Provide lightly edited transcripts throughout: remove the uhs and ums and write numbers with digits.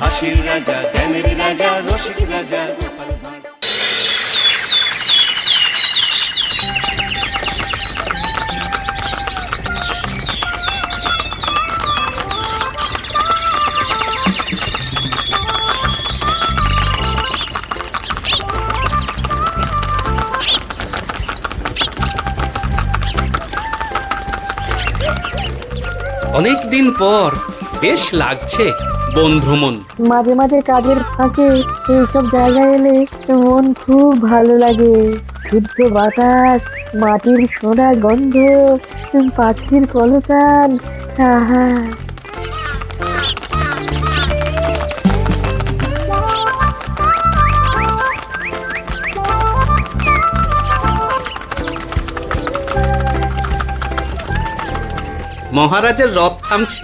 হাসির রাজা, জ্ঞানের রাজা, রসিক রাজা। অনেক দিন পর বেশ লাগছে বন ভ্রমণ। মাঝে মাঝে কাজের ফাঁকে এইসব জায়গায় এলে মন খুব ভালো লাগে। শুদ্ধ বাতাস, মাটির সোনা গন্ধ, পাখির কলতান, আহা। মহারাজের রথ থামছে।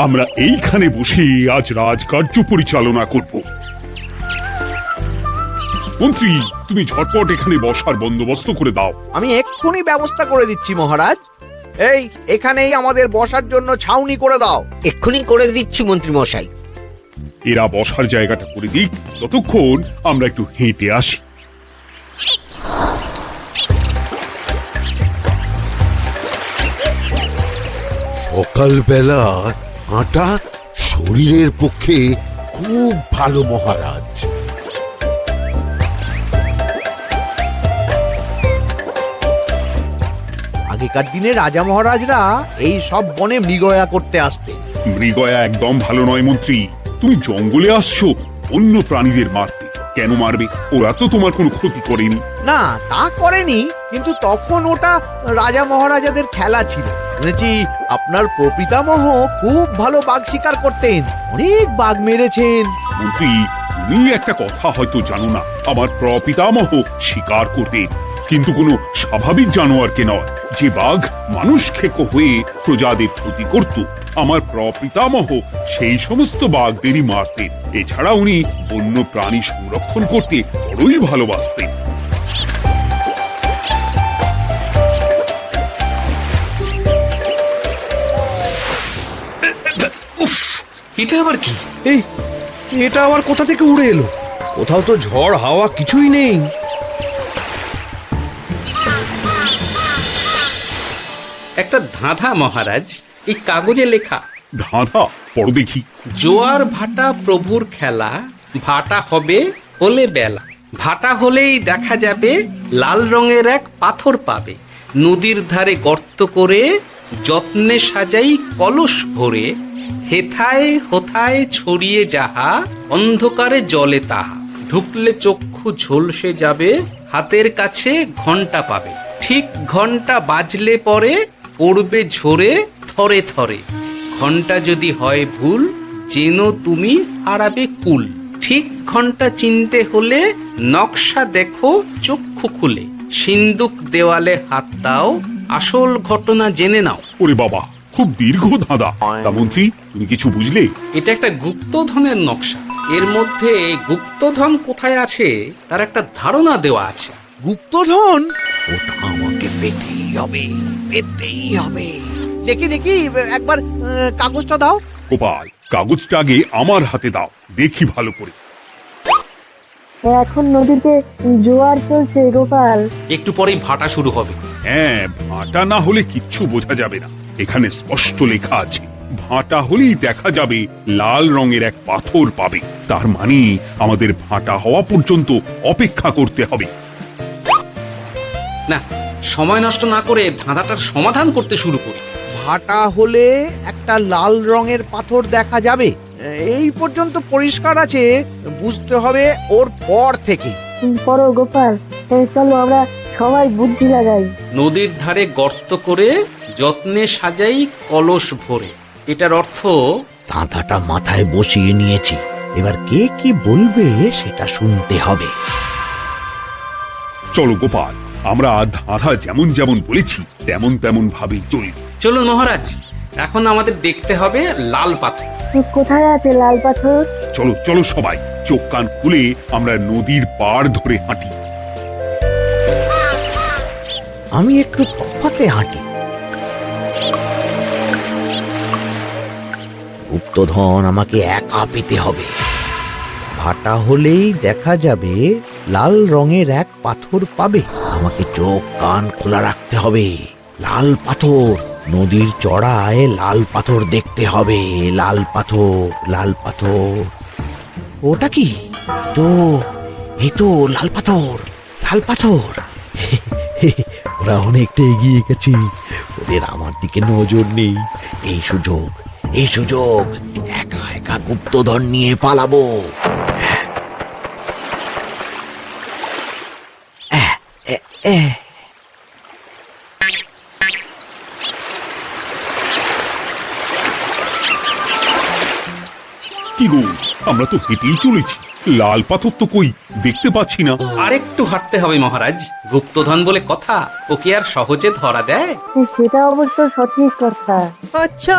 আমরা এইখানে বসে আজ রাজকার্য পরিচালনা করব। মন্ত্রী, তুমি ঝটপট এখানে বসার বন্দোবস্ত করে দাও। আমি এক্ষুনি ব্যবস্থা করে দিচ্ছি মহারাজ। এই এখানেই আমাদের বসার জন্য ছাউনি করে দাও। এক্ষুনি করে দিচ্ছি মন্ত্রী মশাই। এরা বসার জায়গাটা করে দিক, ততক্ষণ আমরা একটু হেঁটে আসি। সকালবেলা হাঁটা শরীরের পক্ষে খুব ভালো মহারাজ। আগেকার দিনে রাজা মহারাজরা এই সব বনে মৃগয়া করতে আসতেন। মৃগয়া একদম ভালো নয় মন্ত্রী। তুমি জঙ্গলে আসছো অন্য প্রাণীদের মারতে। কেন মারবে? ওরা তো তোমার কোনো ক্ষতি করেনি। না, তা করেনি, কিন্তু তখন ওটা রাজা মহারাজাদের খেলা ছিল। শুনেছি আপনার প্রপিতামহ খুব ভালো বাঘ শিকার করতেন, অনেক বাঘ মেরেছেন। মন্ত্রী, তুমি একটা কথা হয়তো জানো না। আমার প্রপিতামহ শিকার করতেন, কিন্তু কোনো স্বাভাবিক জানোয়ারকে নয়। যে বাঘ মানুষ খেকো হয়ে প্রজাদের ক্ষতি করত, আমার প্রপিতামহ সেই সমস্ত বাঘদেরই মারতেন। এছাড়া উনি বন্য প্রাণী সংরক্ষণ করতে বড়ই ভালোবাসতেন। উফ, এটা আবার কি? এই এটা আবার কোথা থেকে উড়ে এলো? কোথাও তো ঝড় হাওয়া কিছুই নেই। একটা ধাঁধা মহারাজ, এই কাগজে লেখা। ধাঁধা? পড়ো দেখি। জোয়ার ভাটা প্রভুর খেলা, ভাটা হবে হলে বেলা। ভাটা হলেই দেখা যাবে লাল রঙের এক পাথর পাবে। নদীর ধারে গর্ত করে যত্নে সাজাই কলস ভরে। হেথায় হোথায় ছড়িয়ে যাহা, অন্ধকারে জলে তাহা। ঢুকলে চক্ষু ঝলসে যাবে, হাতের কাছে ঘন্টা পাবে। ঠিক ঘন্টা বাজলে পরে পড়বে ঝরে থরে থরে। ঘন্টা যদি হয় ভুল, যেন তুমি হারাবে কুল। ঠিক ঘন্টা চিনতে হলে নকশা দেখো চক্ষু খুলে। সিন্দুক দেওয়ালে হাত দাও, আসল ঘটনা জেনে নাও। ওরে বাবা, খুব দীর্ঘ ধাঁধা। তা মন্ত্রী, তুমি কিছু বুঝলে? এটা একটা গুপ্তধনের নকশা। এর মধ্যে গুপ্তধন কোথায় আছে তার একটা ধারণা দেওয়া আছে। গুপ্তধন? ওটা আমাকে পেতেই হবে, পেতেই হবে। দেখি দেখি একবার কাগজটা দাও। গোপাল, কাগজটা আগে আমার হাতে দাও, দেখি ভালো করে। এখন নদীতে জোয়ার চলছে গোপাল। একটু পরেই ভাটা শুরু হবে। হ্যাঁ, ভাটা না হলে কিচ্ছু বোঝা যাবে না। এখানে স্পষ্ট লেখা আছে, ভাটা হলেই দেখা যাবে লাল রঙের এক পাথর পাবে। তার মানে আমাদের ভাটা হওয়া পর্যন্ত অপেক্ষা করতে হবে। না, সময় নষ্ট না করে ধাঁধাটার সমাধান করতে শুরু করি। ভাটা হলে একটা লাল রঙের পাথর দেখা যাবে, এই পর্যন্ত পরিষ্কার আছে। বুঝতে হবে ওর পর থেকে। পড়ো গোপাল, চলো আমরা সবাই বুদ্ধি লাগাই। নদীর ধারে গর্ত করে যত্নে সাজাই কলস ভরে। এটার অর্থ, ধাঁধাটা মাথায় বসিয়ে নিয়েছি, এবার কে কি বলবে সেটা শুনতে হবে। চলো গোপাল, আমরা ধাঁধা যেমন যেমন বলেছি তেমন তেমন ভাবেই চলি। চলুন মহারাজ, এখন আমাদের দেখতে হবে লাল পাথর। কোথায় আছে লাল পাথর? চলো চলো সবাই, চোখ কান খুলে আমরা নদীর পাড় ধরে হাঁটি। আমি একটু তফাতে হাঁটি। গুপ্তধন আমাকে একা পেতে হবে। ভাটা হলেই দেখা যাবে লাল রঙের এক পাথর পাবে। আমাকে চোখ কান খোলা রাখতে হবে। লাল পাথর, নদীর চড়ায় লাল পাথর দেখতে হবে। লাল পাথর, লাল পাথর। ওটা কি? এই তো লাল পাথর, লাল পাথর। ওরা অনেকটা এগিয়ে গেছে, ওদের আমার দিকে নজর নেই। এই সুযোগ, এই সুযোগ, একা একা গুপ্তধন নিয়ে পালাবো। কি গো, আমরা তো হেঁটেই চলেছি, লাল পাথর তো কই দেখতে পাচ্ছি না। আরেকটু হাঁটতে হবে মহারাজ, গুপ্তধন বলে কথা, ওকে আর সহজে ধরা দেয়? সেটা অবশ্য সঠিক কথা। আচ্ছা,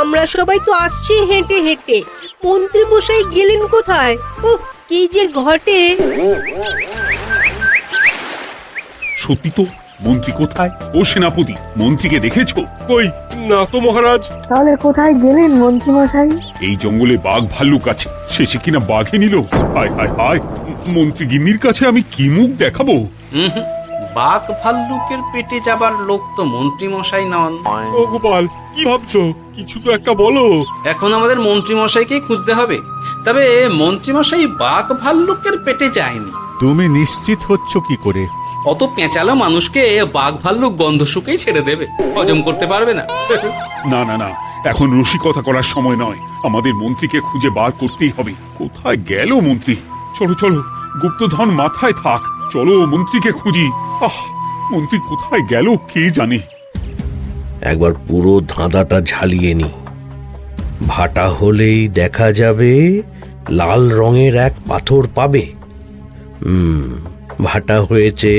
আমরা সবাই তো আসছি হেঁটে হেঁটে, মন্ত্রী মশাই গেলেন কোথায়? ও কি যে ঘটে! সত্যি তো, মন্ত্রী কোথায়? ও সেনাপতি, মন্ত্রীকে দেখেছো? কই না তো মহারাজ। তাহলে কোথায় গেলেন মন্ত্রী মশাই? এই জঙ্গলে বাঘ ভাল্লুক আছে, শেষে কিনা বাঘে নিল। হায় হায় হায়, মন্ত্রী গিন্নির কাছে আমি কি মুখ দেখাবো? হুম, বাঘ ভাল্লুকের পেটে যাবার লোক তো মন্ত্রী মশাই নন। ও গোপাল, কি ভাবছো? কিছু তো একটা বলো। এখন আমাদের মন্ত্রী মশাইকেই খুঁজতে হবে। তবে মন্ত্রী মশাই বাঘ ভাল্লুকের পেটে যায়নি। তুমি নিশ্চিত হচ্ছ কি করে? অত পেঁচালো মানুষকে বাঘ ভাল্লুক গন্ধ শুকেই ছেড়ে দেবে, হজম করতে পারবে না। না না না, এখন রসিকতা করার সময় নয়, আমাদের মন্ত্রীকে খুঁজে বার করতেই হবে। কোথায় গেল মন্ত্রী? চলো চলো, গুপ্তধন মাথায় থাক, চলো মন্ত্রীকে খুঁজি। মন্ত্রী কোথায় গেল কে জানে। একবার পুরো ধাঁধাটা ঝালিয়ে নি। ভাটা হলেই দেখা যাবে লাল রঙের এক পাথর পাবে। ভাটা হয়েছে,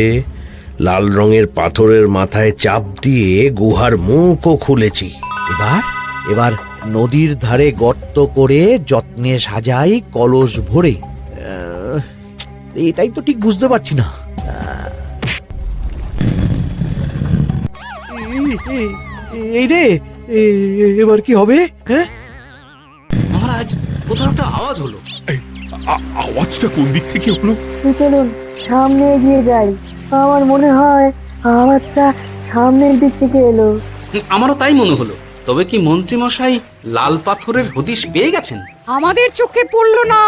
লাল রঙের পাথরের মাথায় চাপ দিয়ে গুহার মুখও খুলেছি। এবার নদীর ধারে গর্ত করে যত্নে সাজাই কলস ভরে। এটাই তো ঠিক বুঝতে পারছি না। এই রে, এবার কি হবে? হ্যাঁ মহারাজ, কোথাও একটা আওয়াজ হলো। আওয়াজটা কোন দিক থেকে হলো? চলুন সামনে এগিয়ে যাই। আমার মনে হয় আওয়াজটা সামনের দিক থেকে এলো। আমারও তাই মনে হলো। তবে কি মন্ত্রী মশাই লাল পাথরের হদিশ পেয়ে গেছেন? আমাদের চোখে পড়লো না,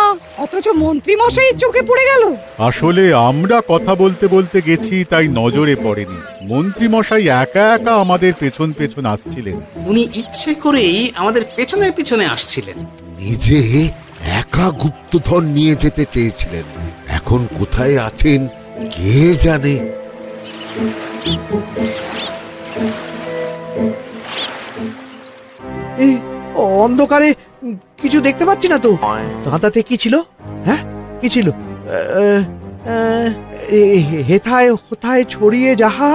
অথচ মন্ত্রী মশাই চোখে পড়ে গেল। আসলে আমরা কথা বলতে বলতে গেছি, তাই নজরে পড়েনি। মন্ত্রী মশাই একা একা আমাদের পেছন পেছন আসছিলেন। উনি ইচ্ছে করেই আমাদের পেছনে পেছনে আসছিলেন। নিজে একা গুপ্তধন নিয়ে যেতে চেয়েছিলেন, এখন কোথায় আছেন কে জানে। এই অন্ধকারে কিছু দেখতে পাচ্ছি না তো। দাঁতাতে কি ছিল? হ্যাঁ, কি ছিল? হেথায় হোথায় ছড়িয়ে যাহা,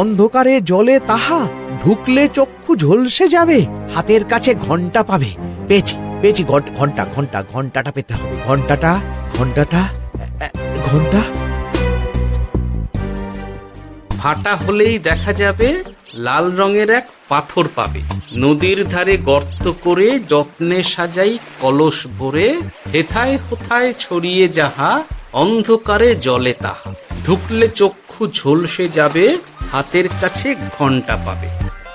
অন্ধকারে জলে তাহা, ঢুকলে চক্ষু ঝলসে যাবে। হাতের কাছে ঘন্টা পাবে। পেয়েছি পেয়েছি, ঘন্টা ঘন্টা ঘন্টাটা পেতে হবে। ঘন্টাটা ঘন্টাটা ঘন্টা। ভাটা হলেই দেখা যাবে লাল রঙের এক পাথর পাবে। নদীর ধারে গর্ত করে যত্নে সাজাই কলস ভরে, হেথায় হোথায় ছড়িয়ে যাহা, অন্ধকারে জলে তাহা, ঢুকলে চক্ষু ঝলসে যাবে। হাতের কাছে ঘন্টা পাবে।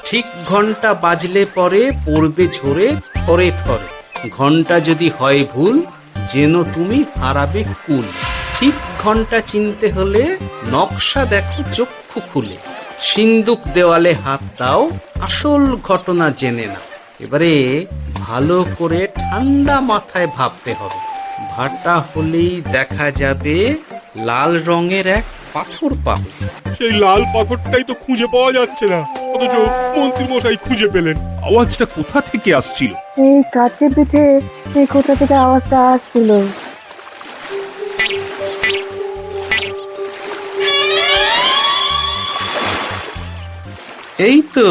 ঠিক ঘন্টা বাজলে পরে পড়বে ঝরে থরে থরে। ঘন্টা যদি হয় ভুল, যেন তুমি হারাবে কুল। ঠিক ঘন্টা চিনতে হলে নকশা দেখো চক্ষু খুলে। সিন্দুক দেওয়ালে হাত দাও, আসল ঘটনা জেনে না। এবারে ভালো করে ঠান্ডা মাথায় ভাবতে হবে। ভাটা হলেই দেখা যাবে লাল রঙের এক পাথর পাবে। সেই লাল পাথরটাই তো খুঁজে পাওয়া যাচ্ছে না, অথচ মন্ত্রী মশাই খুঁজে পেলেন। আওয়াজটা কোথা থেকে আসছিল? এই কাছে পিঠে এই কোথা থেকে আওয়াজটা আসছিল। এই তো,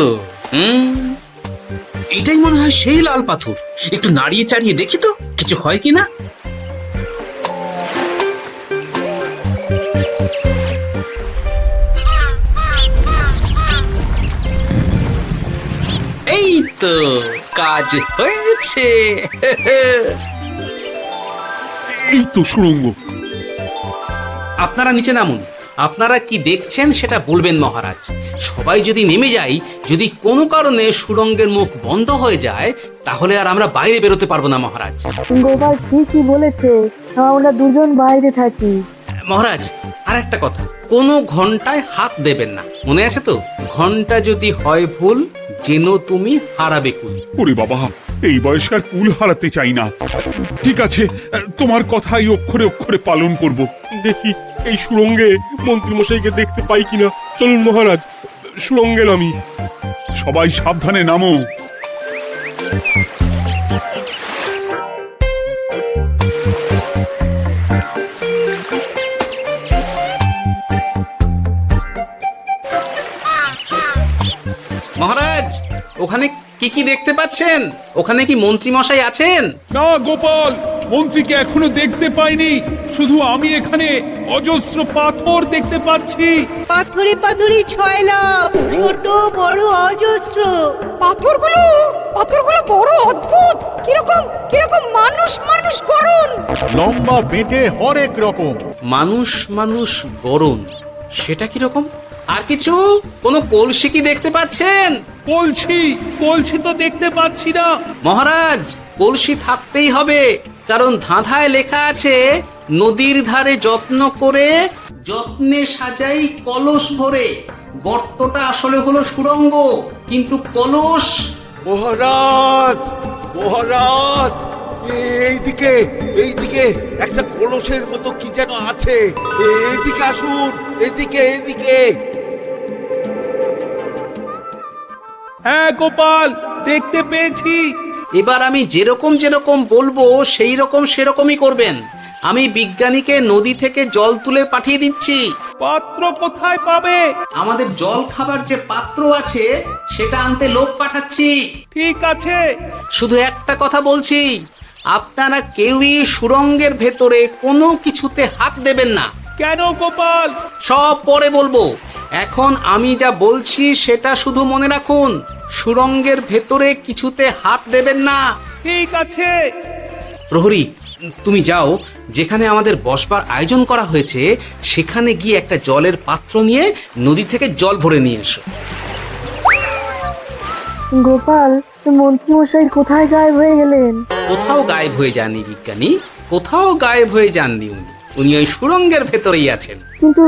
এটাই মনে হয় সেই লাল পাথর। একটু নাড়িয়ে চাড়িয়ে দেখি তো কিছু হয় কিনা। এই তো, কাজ হয়েছে। এই তো সুড়ঙ্গ। আপনারা নিচে নামুন। আপনারা কি দেখছেন সেটা বলবেন মহারাজ। সবাই যদি নেমে যাই, যদি কোনো কারণে সুড়ঙ্গের মুখ বন্ধ হয়ে যায়, তাহলে আর আমরা বাইরে বেরোতে পারবো না মহারাজ। গোপাল ঠিকই বলেছে, আমরা দুজন বাইরে থাকি। মহারাজ, আর একটা কথা, কোনো ঘন্টায় হাত দেবেন না, মনে আছে তো? ঘন্টা যদি হয় ভুল, যেন তুমি হারাবে কুল। ওরে বাবা, এই বয়সে আর কুল হারাতে চাই না। ঠিক আছে, তোমার কথাই অক্ষরে অক্ষরে পালন করব। দেখি এই সুরঙ্গে মন্ত্রী মশাইকে দেখতে পাই কিনা। চলুন মহারাজ, সুরঙ্গে নামি। সবাই সাবধানে নামো। মহারাজ, ওখানে কি কি দেখতে পাচ্ছেন? ওখানে কি মন্ত্রী মশাই আছেন? না গোপাল, মন্ত্রীকে এখনো দেখতে পাইনি। শুধু আমি এখানে অজস্র পাথর দেখতে পাচ্ছি। পাথরে পাথরে ছয় লাভ, ছোট বড় অজস্র। পাথরগুলো বড় অদ্ভুত, কিরকম কিরকম মানুষ মানুষ গড়ন। লম্বা বেঁটে হরেক রকম। মানুষ মানুষ গরম, সেটা কিরকম? আর কিছু? কোনো কলসি কি দেখতে পাচ্ছেন? কলসি তো দেখতে পাচ্ছি না। মহারাজ, কলসি থাকতেই হবে, কারণ ধাঁধায় লেখা আছে, নদীর ধারে যত্ন করে যত্নে সাজাই কলস ভরে। গর্তটা আসলে হলো সুড়ঙ্গ, কিন্তু কলস। মহারাজ, মহারাজ, এইদিকে এইদিকে একটা কলসের মতো কি যেন আছে। এইদিকে আসুন, এদিকে এদিকে। হ্যাঁ গোপাল, দেখতে পেয়েছি। এবার আমি যেরকম যেরকম বলবো সেই রকম সেরকমই করবেন। আমি বিজ্ঞানীকে নদী থেকে জল তুলে পাঠিয়ে দিচ্ছি। পাত্র কোথায় পাবে? আমাদের জল খাবার যে পাত্র আছে সেটা আনতে লোক পাঠাচ্ছি। ঠিক আছে। শুধু একটা কথা বলছি, আপনারা কেউই সুড়ঙ্গের ভেতরে কোনো কিছুতে হাত দেবেন না। কেন গোপাল? সব পরে বলবো, এখন আমি যা বলছি সেটা শুধু মনে রাখুন। সুড়ঙ্গের ভেতরে কিছুতে হাত দেবেন না। ঠিক আছে। প্রহরী, তুমি যাও, যেখানে আমাদের বসবার আয়োজন করা হয়েছে সেখানে গিয়ে একটা জলের পাত্র নিয়ে নদী থেকে জল ভরে নিয়ে এসো। গোপাল, মন্ত্রী মশাই কোথায় গায়েব হয়ে গেলেন? কোথাও গায়েব হয়ে যাননি বিজ্ঞানী, কোথাও গায়েব হয়ে যাননি উনি। উনি ওই সুড়ঙ্গের ভেতরেই আছেন। কিন্তু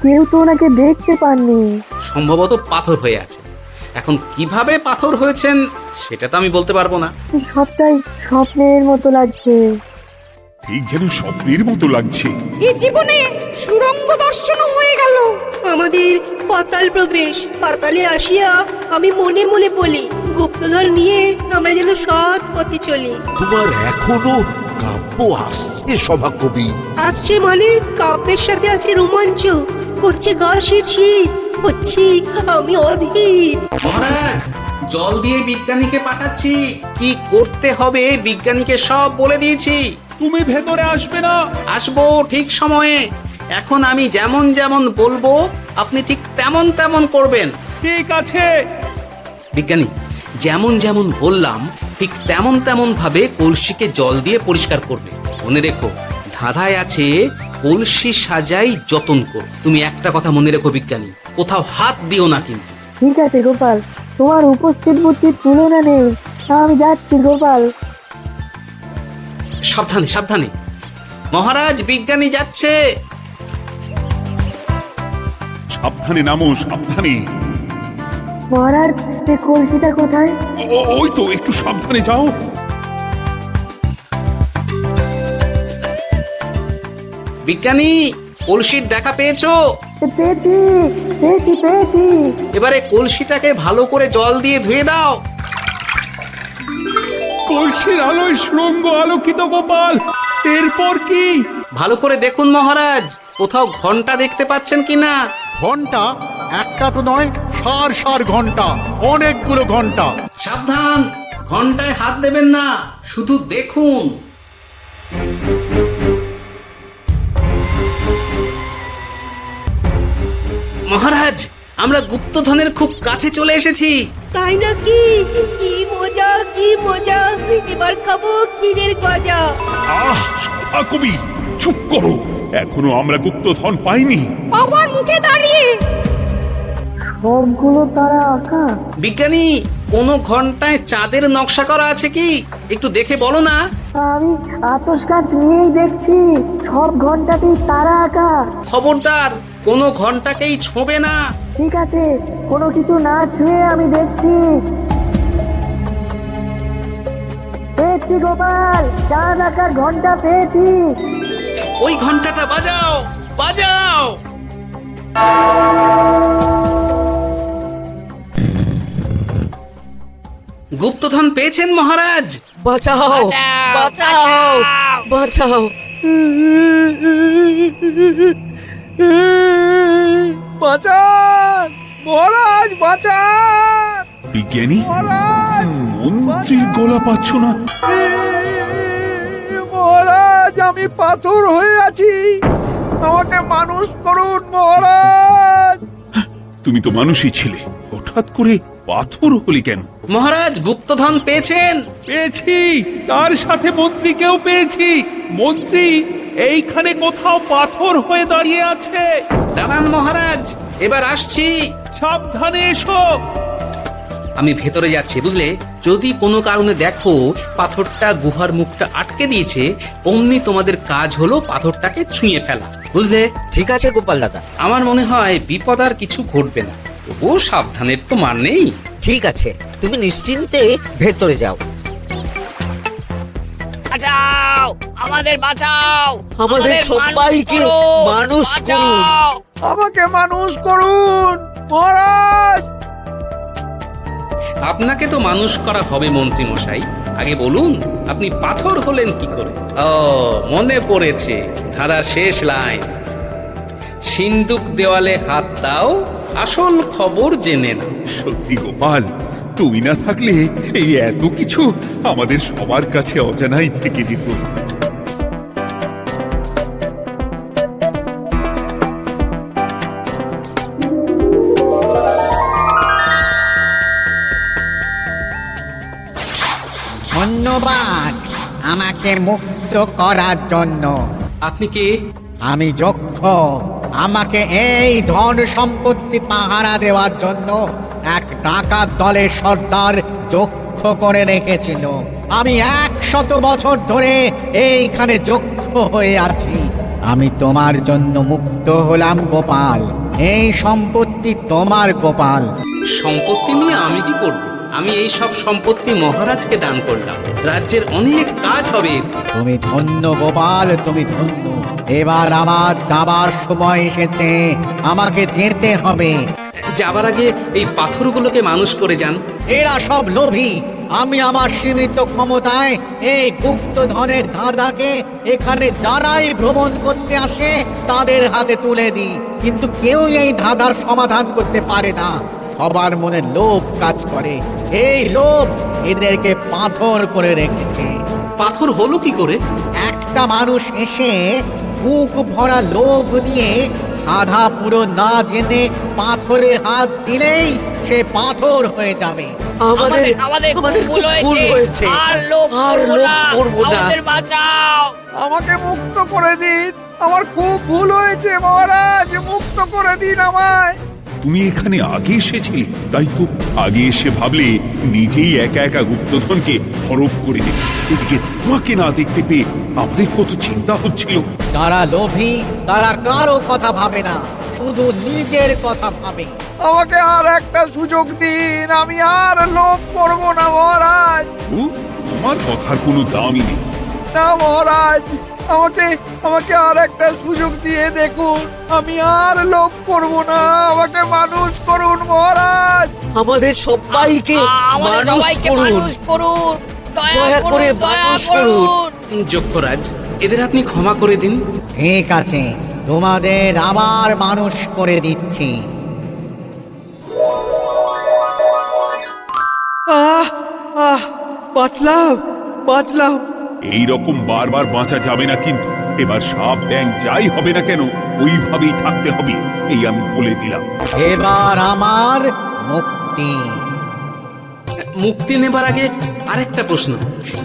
কেউ তো ওনাকে দেখতে পাননি। সম্ভবত পাথর হয়ে আছে। এখন কিভাবে পাথর হয়েছেন সেটা তো আমি বলতে পারবো না। সবটাই স্বপ্নের মতো লাগছে। ঠিক যেন স্বপ্নের মতো লাগছে। এই জীবনে সুরঙ্গ দর্শন হয়ে গেল। আমাদের পাতাল প্রবেশ। পাতালে আসিয়া আমি মনে মনে বলি, গুপ্তধন নিয়ে আমরা যেন সৎ পথে চলি। তোমার এখনো কাব্য আসছে সভাকবি? আসছে মানে কাব্যের সাথে আছে রোমাঞ্চ, করছে গা শীত, হচ্ছি আমি অধীর। মহারাজ, জল দিয়ে বিজ্ঞানীকে পাঠাচ্ছি। কি করতে হবে বিজ্ঞানীকে সব বলে দিয়েছি। তুমি ভেতরে আসবে না? আসবো ঠিক সময়ে। এখন আমি যেমন যেমন বলবো আপনি ঠিক তেমন তেমন করবেন। ঠিক আছে। বিজ্ঞানী, যেমন যেমন বললাম ঠিক তেমন তেমন ভাবে কলসিকে জল দিয়ে পরিষ্কার করবে। মনে রেখো, ধাঁধায় আছে কলসি সাজাই যতন কর। তুমি একটা কথা মনে রেখো বিজ্ঞানী, কোথাও হাত দিও না কিন্তু। ঠিক আছে গোপাল, তোমার উপস্থিত বুদ্ধির তুলনা নেই। আমি যাচ্ছি গোপাল। সাবধানে সাবধানে। মহারাজ, বিজ্ঞানী যাচ্ছে। সাবধানে নামো, সাবধানে। মহারাজ, কলসিটা কোথায়? ওই তো, একটু সাবধানে যাও। বিজ্ঞানী, কলসির দেখা পেয়েছো? পেয়েছি পেয়েছি পেয়েছি। এবারে কলসিটাকে ভালো করে জল দিয়ে ধুয়ে দাও। কলসির আলোয় সুড়ঙ্গ আলোকিত গোপাল। এরপর কি? ভালো করে দেখুন মহারাজ, কোথাও ঘন্টা দেখতে পাচ্ছেন কিনা? ঘন্টা? একটা তো নয়, সার সার ঘন্টা, অনেকগুলো ঘন্টা। সাবধান, ঘন্টায় হাত দেবেন না, শুধু দেখুন। মহারাজ, আমরা গুপ্তধনের খুব কাছে চলে এসেছি। তাই নাকি? কি মজা কি মজা, এবার খাবো ক্ষীরের গজা। আহ সভা কবি, চুপ করো। এখনো আমরা গুপ্তধন পাইনি। আমার মুখে দাঁড়িয়ে সবগুলো তারা আঁকা। বিজ্ঞানী, কোনো ঘন্টায় চাঁদের নকশা করা আছে কি? একটু দেখে বলো না। আমি আতস কাজ নিয়েই দেখছি, সব ঘন্টাতেই তারা আঁকা। খবরদার, কোনো ঘন্টাকেই ছোঁবে না। ঠিক আছে, কোনো কিছু না ছুঁয়ে আমি দেখছি। পেয়েছি গোপাল, চাঁদ আঁকার ঘন্টা পেয়েছি। ওই ঘন্টাটা বাজাও, বাজাও। গুপ্তধন পেয়েছেন মহারাজ? বাঁচাও বাঁচাও বাঁচাও। বাঁচান মহারাজ, বাঁচান বিজ্ঞানী, মহারাজ, মন্ত্রীর গলা পাচ্ছ না? মহারাজ, আমি পাথর হয়ে আছি, আমাকে মানুষ করুন মহারাজ। তুমি তো মানুষই ছিলে, হঠাৎ করে পাথর হলি কেন? মহারাজ, গুপ্তধন পেয়েছেন? পেয়েছি, তার সাথে মন্ত্রীকেও পেয়েছি। মন্ত্রী এইখানে কোথাও পাথর হয়ে দাঁড়িয়ে আছে। দাঁড়ান মহারাজ, এবার আসছি। সাবধানে এসো। আমি ভেতরে যাচ্ছি, বুঝলে? যদি কোনো কারণে দেখো পাথরটা গুহার মুখটা আটকে দিয়েছে, অমনি তোমাদের কাজ হলো পাথরটাকে ছুঁয়ে ফেলা, বুঝলে? ঠিক আছে গোপাল দাদা। আমার মনে হয় বিপদ আর কিছু ঘটবে না, তবুও সাবধানের তো মান নেই। ঠিক আছে, তুমি নিশ্চিন্তে ভেতরে যাও। বাঁচাও, আমাদের বাঁচাও, আমাদের সবাইকে মানুষ করুন। আমাকে মানুষ করুন মহারাজ। আপনাকে তো মানুষ করা হবে মন্ত্রী মশাই। আগে বলুন, আপনি পাথর হলেন কি করে? ও, মনে পড়েছে, ধারার শেষ লাইন। সিন্দুক দেওয়ালে হাত দাও, আসল খবর জেনে না। সত্যি গোপাল, তুমি না থাকলে এই এত কিছু আমাদের সবার কাছে অজানাই থেকে যেত। ধন্যবাদ আমাকে মুক্ত করার জন্য। আপনি কে? আমি যক্ষ, আমাকে এই ধন সম্পত্তি পাহারা দেওয়ার জন্য এক ডাকাত দলের সর্দার যক্ষ করে রেখেছিল। আমি 100 বছর ধরে এইখানে যক্ষ হয়ে আছি। আমি তোমার জন্য মুক্ত হলাম গোপাল। এই সম্পত্তি তোমার গোপাল। সম্পত্তি নিয়ে আমি কি করব? আমি এই সব সম্পত্তি মহারাজকে দান করলাম, রাজ্যের অনেক কাজ হবে। তুমি ধন্য গোপাল, তুমি ধন্য। এবার আমার যাবার সময় এসেছে, আমাকে যেতে হবে। যাবার আগে এই পাথরগুলোকে মানুষ করে যান। এরা সব লোভী। আমি আমার সীমিত ক্ষমতায় এই গুপ্তধনের ধাঁধাকে এখানে যারাই ভ্রমণ করতে আসে তাদের হাতে তুলে দিই, কিন্তু কেউ এই ধাঁধার সমাধান করতে পারে না। সবার মনে লোভ কাজ করে, এই লোভ এদেরকে পাথর করে রেখেছে। পাথর হলো কি করে? একটা মানুষ এসে বুক ভরা লোভ নিয়ে আধা পুরো না জেনে পাথরে হাত দিলেই সে পাথর হয়ে যাবে। আমাদের আমাদের আমাদের ভুল হয়েছে, আর লোভ করবো না, আমাদের বাঁচাও। আমাকে মুক্ত করে দিন, আমার খুব ভুল হয়েছে মহারাজ, মুক্ত করে দিন আমায়। তুমি এখানে আগে এসেছিলে, তাই তো আগে এসে ভাবলে নিজেই একা একা গুপ্তধনকে হরপ করে দেবে। এদিকে তোমাকে না দেখতে পেয়ে আমাদের কত চিন্তা হচ্ছিল। যারা লোভী তারা কারো কথা ভাবে না, শুধু নিজের কথা ভাবে। আমাকে আর একটা সুযোগ দিন, আমি আর লোভ করব না মহারাজ। ও, তোমার কথার কোনো দামই নেই। না মহারাজ, আমাকে আমাকে আর একটা সুযোগ দিয়ে দেখুন, আমি আর লোভ করব না, আমাকে মানুষ করুন মহারাজ। আমাদের সবাইকে আমাদের মানুষ সবাইকে করুন। মানুষ করুন, দয়া করে মানুষ করুন। যক্ষরাজ, এদের আপনি ক্ষমা করে দিন। ঠিক আছে, তোমাদের আবার মানুষ করে দিচ্ছি। বাঁচলাম বাঁচলাম। এই রকম বারবার বাঁচা যাবে না, কিন্তু এবার সাপ ব্যাং যাই হবে না কেন ওইভাবেই থাকতে হবে, এই আমি বলে দিলাম। এবার আমার মুক্তি। মুক্তি নেবার আগে আরেকটা প্রশ্ন,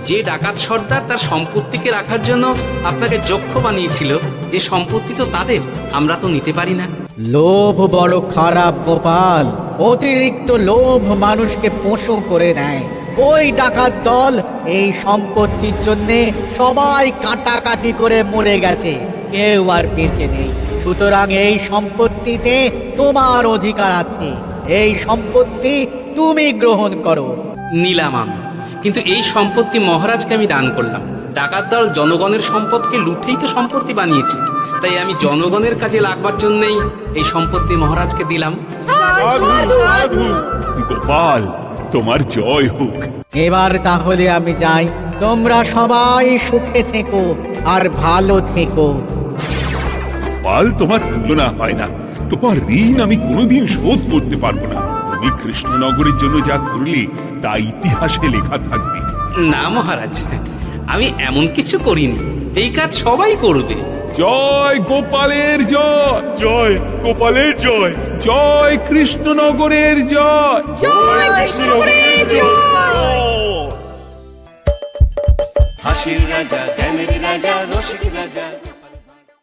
যে ডাকাত সর্দার তার সম্পত্তিকে রাখার জন্য আপনাকে যক্ষ বানিয়েছিল, এই সম্পত্তি তো তাদের, আমরা তো নিতে পারি না। লোভ বড় খারাপ গোপাল, অতিরিক্ত লোভ মানুষকে পশু করে দেয়। ওই ডাকাত দল এই সম্পত্তির জন্য সবাই কাটাকাটি করে মরে গেছে, কেউ আর বেঁচে নেই। সুতরাং এই সম্পত্তিতে তোমার অধিকার আছে, এই সম্পত্তি তুমি গ্রহণ করো। নিলাম আমি, কিন্তু এই সম্পত্তি মহারাজকে আমি দান করলাম। ডাকাত দল জনগণের সম্পদকে লুঠেই তো সম্পত্তি বানিয়েছে, তাই আমি জনগণের কাজে লাগবার জন্যই এই সম্পত্তি মহারাজকে দিলাম। গোপাল, তোমার জয় হোক। এবার তাহলে আমি যাই, তোমরা সবাই সুখে থেকো আর ভালো থেকো। গোপাল, তোমার তুলনা হয় না। তোমার ঋণ আমি কোনোদিন শোধ করতে পারবো না। তুমি কৃষ্ণনগরের জন্য যা করলে তা ইতিহাসে লেখা থাকবে। না মহারাজ, আমি এমন কিছু করিনি, এই কাজ সবাই করবে। জয় গোপালের জয়, জয় গোপালের জয়, জয় কৃষ্ণনগরের জয়। হাসির রাজা জ্ঞানের রাজা রসিক রাজা